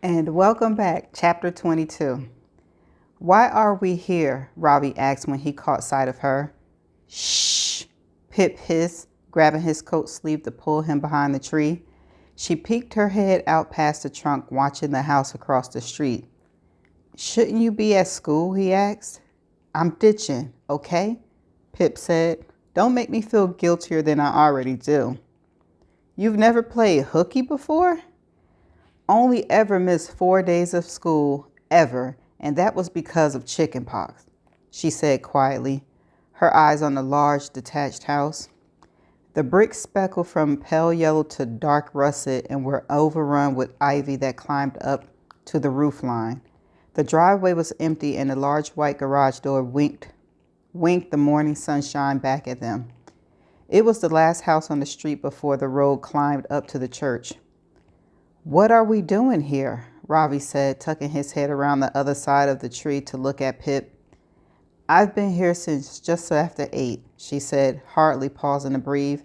And welcome back, Chapter 22. Why are we here? Ravi asked when he caught sight of her. Shh, Pip hissed, grabbing his coat sleeve to pull him behind the tree. She peeked her head out past the trunk, watching the house across the street. Shouldn't you be at school? He asked. I'm ditching, okay? Pip said. Don't make me feel guiltier than I already do. You've never played hooky before? Only ever missed 4 days of school, ever, and that was because of chicken pox, she said quietly, her eyes on the large detached house. The bricks speckled from pale yellow to dark russet and were overrun with ivy that climbed up to the roof line. The driveway was empty and the large white garage door winked the morning sunshine back at them. It was the last house on the street before the road climbed up to the church. What are we doing here? Ravi said, tucking his head around the other side of the tree to look at Pip. I've been here since just after 8, she said, hardly pausing to breathe.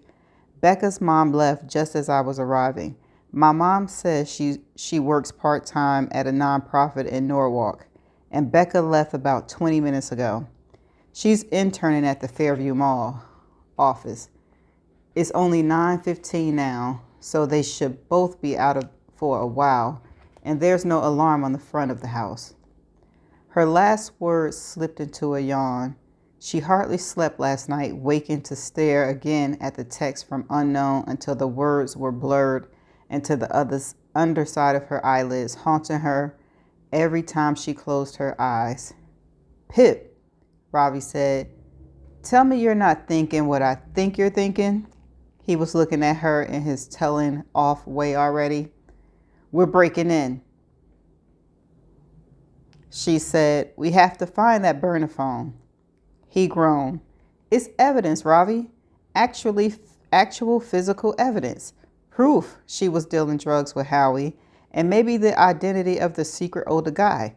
Becca's mom left just as I was arriving. My mom says she works part-time at a nonprofit in Norwalk, and Becca left about 20 minutes ago. She's interning at the Fairview Mall office. It's only 9:15 now, so they should both be out for a while, and there's no alarm on the front of the house. Her last words slipped into a yawn. She hardly slept last night, waking to stare again at the text from unknown until the words were blurred into the underside of her eyelids, haunting her every time she closed her eyes. Pip, Ravi said, tell me you're not thinking what I think you're thinking. He was looking at her in his telling off way already. We're breaking in, she said. We have to find that burner phone. He groaned. It's evidence, Ravi. Actual physical evidence. Proof she was dealing drugs with Howie, and maybe the identity of the secret older guy.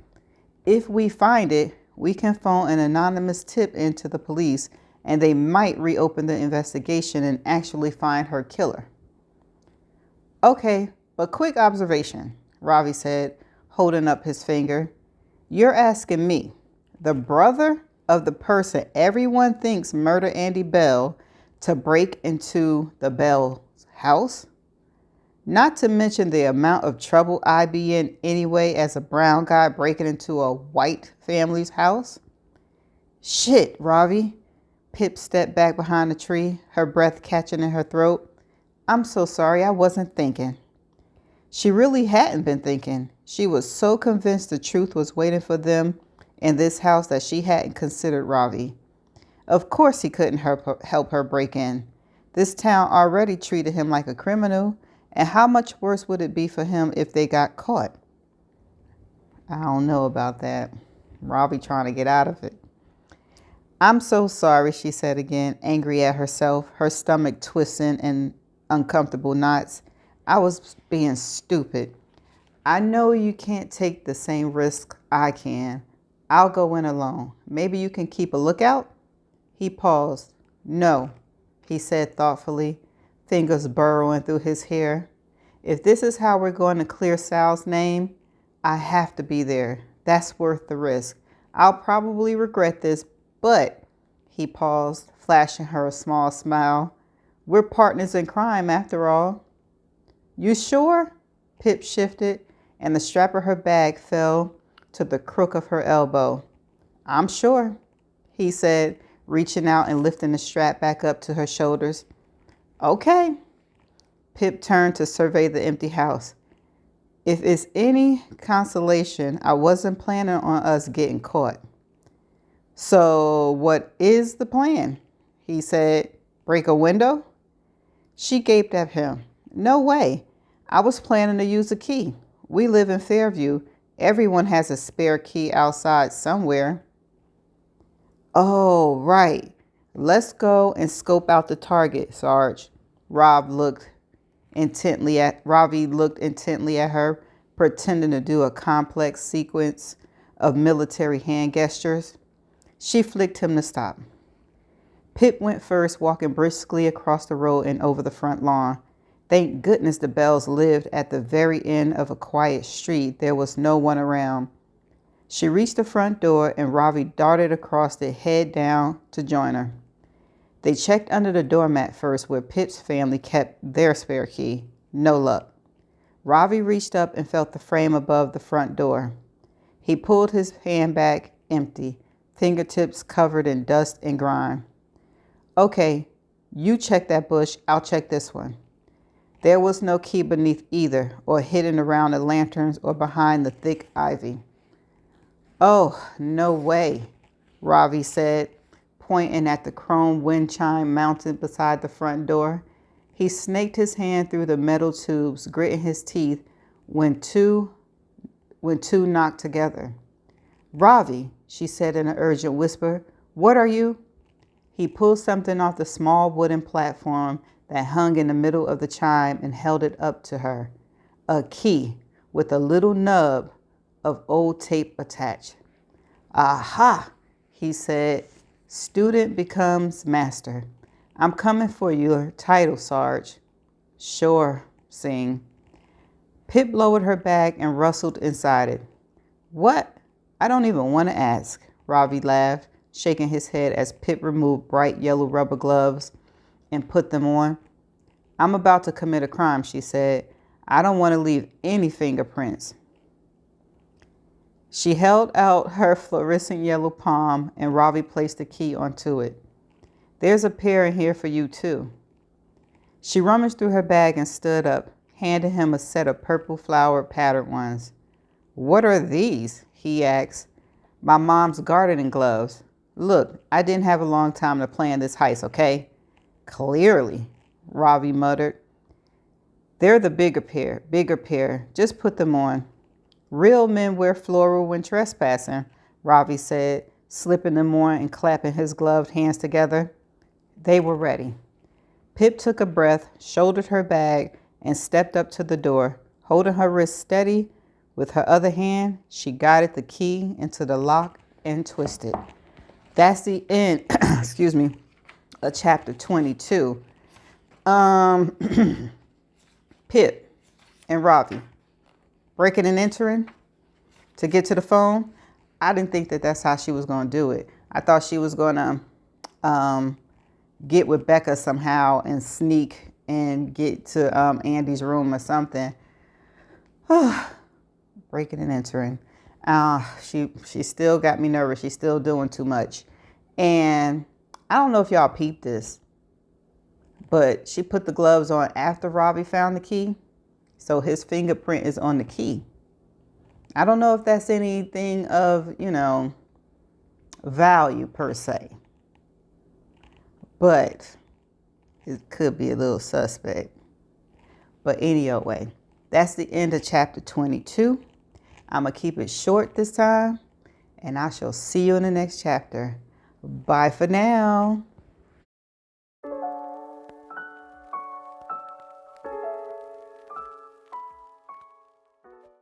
If we find it, we can phone an anonymous tip into the police, and they might reopen the investigation and actually find her killer. Okay, but quick observation, Ravi said, holding up his finger. You're asking me, the brother of the person everyone thinks murdered Andy Bell, to break into the Bell's house? Not to mention the amount of trouble I'd be in anyway as a brown guy breaking into a white family's house? Shit, Ravi. Pip stepped back behind the tree, her breath catching in her throat. I'm so sorry, I wasn't thinking. She really hadn't been thinking. She was so convinced the truth was waiting for them in this house that she hadn't considered Ravi. Of course he couldn't help her break in. This town already treated him like a criminal, and how much worse would it be for him if they got caught? I don't know about that. Ravi trying to get out of it. I'm so sorry, she said again, angry at herself, her stomach twisting in uncomfortable knots. I was being stupid. I know you can't take the same risk I can. I'll go in alone. Maybe you can keep a lookout? He paused. No, he said thoughtfully, fingers burrowing through his hair. If this is how we're going to clear Sal's name, I have to be there. That's worth the risk. I'll probably regret this, but, he paused, flashing her a small smile, we're partners in crime after all. You sure? Pip shifted, and the strap of her bag fell to the crook of her elbow. I'm sure, he said, reaching out and lifting the strap back up to her shoulders. Okay. Pip turned to survey the empty house. If it's any consolation, I wasn't planning on us getting caught. So what is the plan? He said. Break a window? She gaped at him. No way. I was planning to use a key. We live in Fairview. Everyone has a spare key outside somewhere. Oh, right. Let's go and scope out the target, Sarge. Ravi looked intently at her, pretending to do a complex sequence of military hand gestures. She flicked him to stop. Pip went first, walking briskly across the road and over the front lawn. Thank goodness the Bells lived at the very end of a quiet street. There was no one around. She reached the front door and Ravi darted across it, head down to join her. They checked under the doormat first where Pip's family kept their spare key. No luck. Ravi reached up and felt the frame above the front door. He pulled his hand back, empty, fingertips covered in dust and grime. Okay, you check that bush, I'll check this one. There was no key beneath either, or hidden around the lanterns or behind the thick ivy. Oh, no way, Ravi said, pointing at the chrome wind chime mounted beside the front door. He snaked his hand through the metal tubes, gritting his teeth when two knocked together. Ravi, she said in an urgent whisper, what are you? He pulled something off the small wooden platform that hung in the middle of the chime and held it up to her. A key with a little nub of old tape attached. Aha, he said. Student becomes master. I'm coming for your title, Sarge. Sure, Singh. Pip lowered her bag and rustled inside it. What? I don't even want to ask, Ravi laughed, shaking his head as Pip removed bright yellow rubber gloves and put them on. I'm about to commit a crime, she said. I don't want to leave any fingerprints. She held out her fluorescent yellow palm and Ravi placed the key onto it. There's a pair in here for you too. She rummaged through her bag and stood up, handing him a set of purple flower patterned ones. What are these? He asked. My mom's gardening gloves. Look, I didn't have a long time to plan this heist, okay? Clearly, Ravi muttered. They're the bigger pair. Just put them on. Real men wear floral when trespassing, Ravi said, slipping them on and clapping his gloved hands together. They were ready. Pip took a breath, shouldered her bag, and stepped up to the door. Holding her wrist steady with her other hand, she guided the key into the lock and twisted. That's the end, of chapter 22. Pip and Ravi breaking and entering to get to the phone. I didn't think that that's how she was going to do it. I thought she was going to get with Becca somehow and sneak and get to Andy's room or something. Breaking and entering. She still got me nervous. She's still doing too much. And I don't know if y'all peeped this, but she put the gloves on after Ravi found the key. So his fingerprint is on the key. I don't know if that's anything of, value per se. But it could be a little suspect. But anyway, that's the end of chapter 22. I'm going to keep it short this time. And I shall see you in the next chapter. Bye for now.